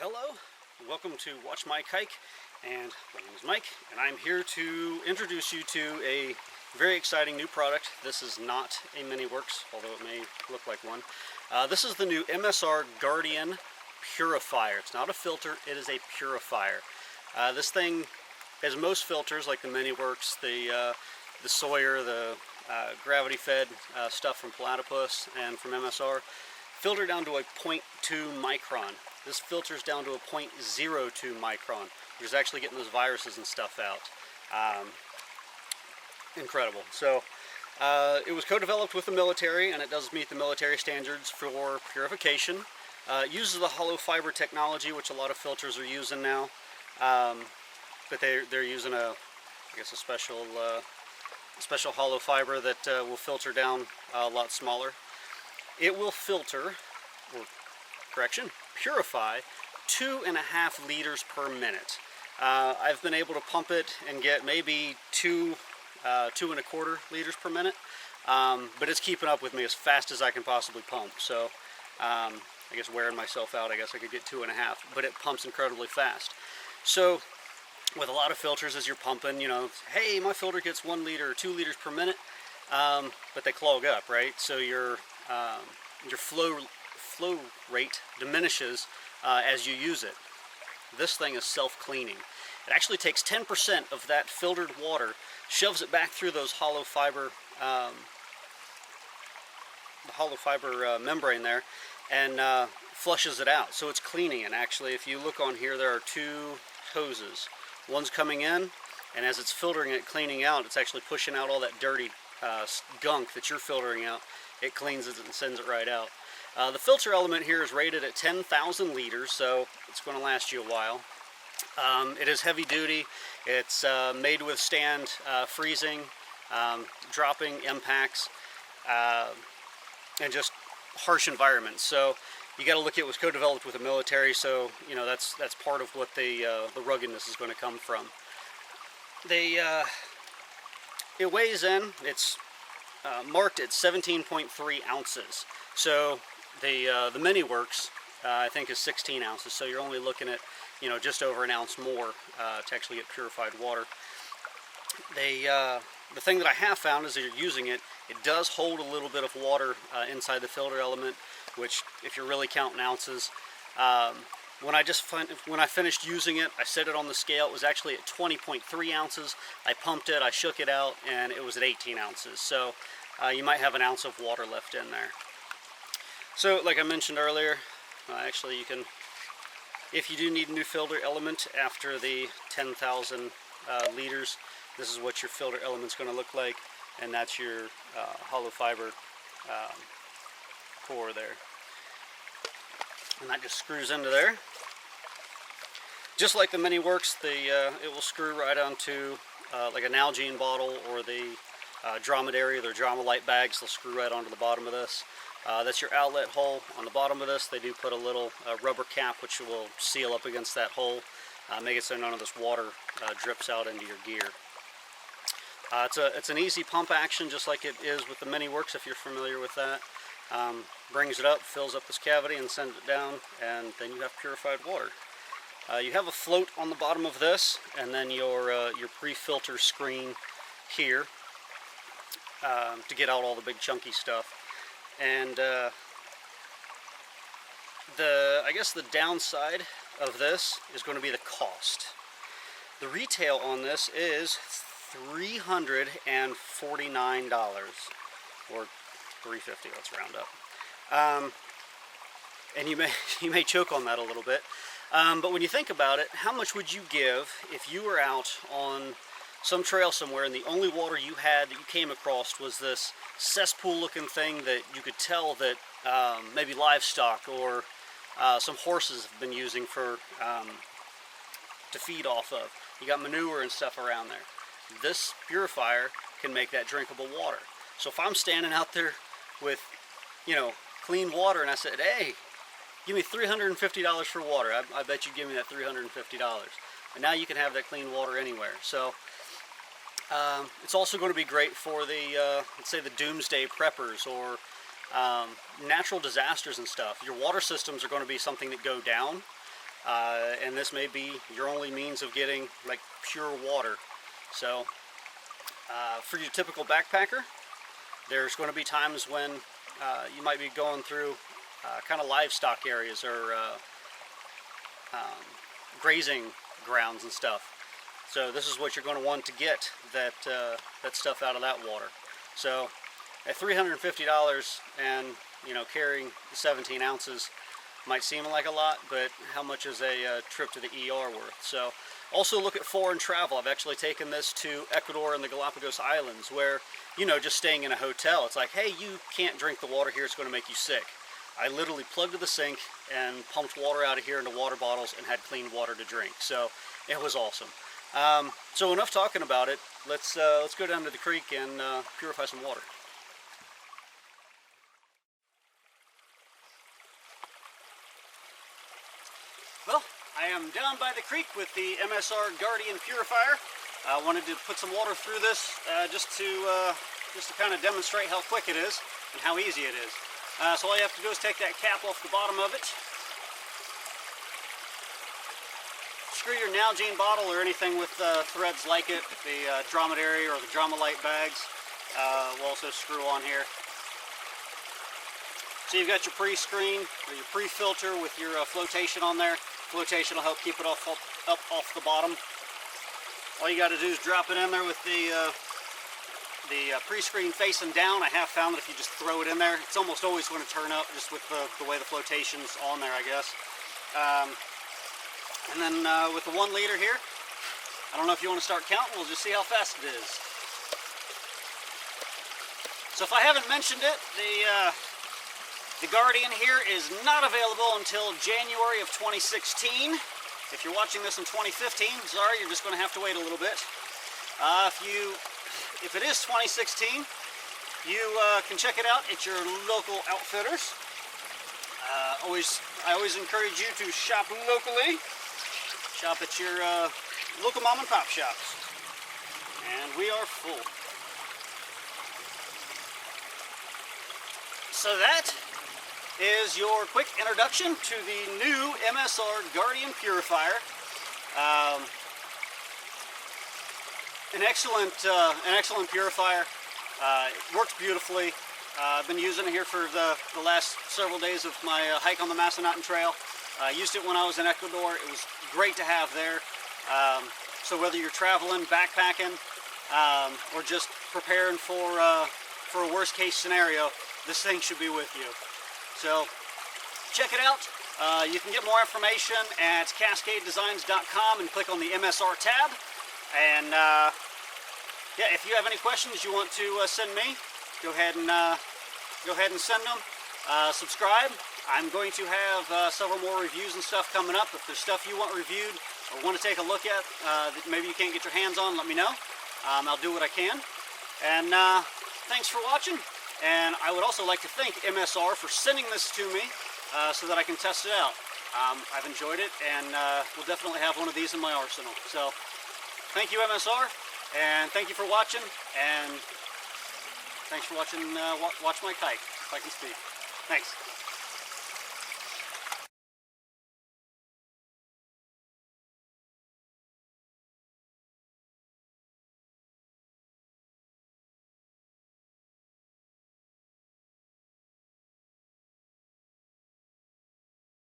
Hello, welcome to Watch My Kike, and my name is Mike, and I'm here to introduce you to a very exciting new product. This is not a mini works, although it may look like one. This is the new MSR Guardian Purifier. It's not a filter, it is a purifier. This thing, as most filters like the mini works, the Sawyer, the gravity-fed stuff from Platypus and from MSR, filter down to a 0.2 micron. This filters down to a 0.02 micron, which is actually getting those viruses and stuff out. Incredible. So it was co-developed with the military, and it does meet the military standards for purification. It uses the hollow fiber technology, which a lot of filters are using now, but they're using a special hollow fiber that will filter down a lot smaller. It will filter, or correction, purify 2.5 liters per minute. I've been able to pump it and get maybe 2.25 liters per minute, but it's keeping up with me as fast as I can possibly pump. So I guess wearing myself out, I guess I could get 2.5, but it pumps incredibly fast. So with a lot of filters, as you're pumping, you know, hey, my filter gets 1 liter or 2 liters per minute, but they clog up, right? So your flow rate diminishes as you use it. This thing is self-cleaning. It actually takes 10% of that filtered water, shoves it back through those hollow fiber, membrane there, and flushes it out. So it's cleaning. And actually, if you look on here, there are 2 hoses. One's coming in, and as it's filtering it, cleaning out, it's actually pushing out all that dirty gunk that you're filtering out. It cleans it and sends it right out. The filter element here is rated at 10,000 liters, so it's going to last you a while. It is heavy duty. It's made to withstand freezing, dropping, impacts, and just harsh environments. So you got to look at what's co-developed with the military. So you know that's part of what the ruggedness is going to come from. It weighs in. It's marked at 17.3 ounces. So the mini works I think is 16 ounces. So you're only looking at, you know, just over an ounce more to actually get purified water. The thing that I have found is that you're using it, it does hold a little bit of water inside the filter element, which if you're really counting ounces, when I finished using it, I set it on the scale. It was actually at 20.3 ounces. I pumped it, I shook it out, and it was at 18 ounces. So you might have an ounce of water left in there. So like I mentioned earlier, actually you can, if you do need a new filter element after the 10,000 liters, this is what your filter element's going to look like, and that's your hollow fiber core there. And that just screws into there. Just like the mini works, it will screw right onto like a Nalgene bottle or the dromedary, their Dromolite bags. They'll screw right onto the bottom of this. That's your outlet hole. On the bottom of this, they do put a little rubber cap which will seal up against that hole, make it so none of this water drips out into your gear. It's an easy pump action, just like it is with the mini works, if you're familiar with that. Brings it up, fills up this cavity, and sends it down, and then you have purified water. You have a float on the bottom of this, and then your pre-filter screen here to get out all the big chunky stuff. And I guess the downside of this is going to be the cost. The retail on this is $349, or $350. Let's round up. And you may choke on that a little bit. But when you think about it, how much would you give if you were out on some trail somewhere and the only water you had that you came across was this cesspool looking thing that you could tell that maybe livestock or some horses have been using to feed off of? You got manure and stuff around there. This purifier can make that drinkable water. So if I'm standing out there with, you know, clean water and I said, hey, give me $350 for water, I bet you give me that $350. And now you can have that clean water anywhere. So it's also going to be great for the, let's say, the doomsday preppers or natural disasters and stuff. Your water systems are going to be something that go down. and this may be your only means of getting like pure water. So for your typical backpacker, there's going to be times when you might be going through kind of livestock areas or grazing grounds and stuff. So this is what you're going to want to get that stuff out of that water. So at $350 and carrying 17 ounces might seem like a lot, but how much is a trip to the ER worth? So also look at foreign travel. I've actually taken this to Ecuador and the Galapagos Islands where, just staying in a hotel, it's like, hey, you can't drink the water here, it's going to make you sick. I literally plugged to the sink and pumped water out of here into water bottles and had clean water to drink. So it was awesome. So enough talking about it. Let's go down to the creek and purify some water. Well, I am down by the creek with the MSR Guardian Purifier. I wanted to put some water through this just to kind of demonstrate how quick it is and how easy it is. So all you have to do is take that cap off the bottom of it. Screw your Nalgene bottle or anything with threads like it, the dromedary or the Dromalite bags will also screw on here. So you've got your pre-screen or your pre-filter with your flotation on there. Flotation will help keep it up off the bottom. All you got to do is drop it in there with the pre-screen facing down. I have found that if you just throw it in there, it's almost always going to turn up just with the way the flotation's on there, I guess. And then with the 1 liter here, I don't know if you want to start counting, we'll just see how fast it is. So if I haven't mentioned it, the Guardian here is not available until January of 2016. If you're watching this in 2015, sorry, you're just going to have to wait a little bit. If it is 2016, you can check it out at your local outfitters. I always encourage you to shop locally. Shop at your local mom and pop shops. And we are full. So that is your quick introduction to the new MSR Guardian Purifier. An excellent purifier. It works beautifully. I've been using it here for the last several days of my hike on the Massanutten Trail. I used it when I was in Ecuador. It was great to have there. So whether you're traveling, backpacking, or just preparing for a worst case scenario, this thing should be with you. So check it out. You can get more information at cascadedesigns.com and click on the MSR tab. And yeah, if you have any questions you want to send me, go ahead and send them. Subscribe. I'm going to have several more reviews and stuff coming up. If there's stuff you want reviewed or want to take a look at that maybe you can't get your hands on, let me know. I'll do what I can. And thanks for watching. And I would also like to thank MSR for sending this to me so that I can test it out. I've enjoyed it, and we'll definitely have one of these in my arsenal. So thank you, MSR, and thank you for watching, and thanks for watching Watch My Kite, if I can speak. Thanks.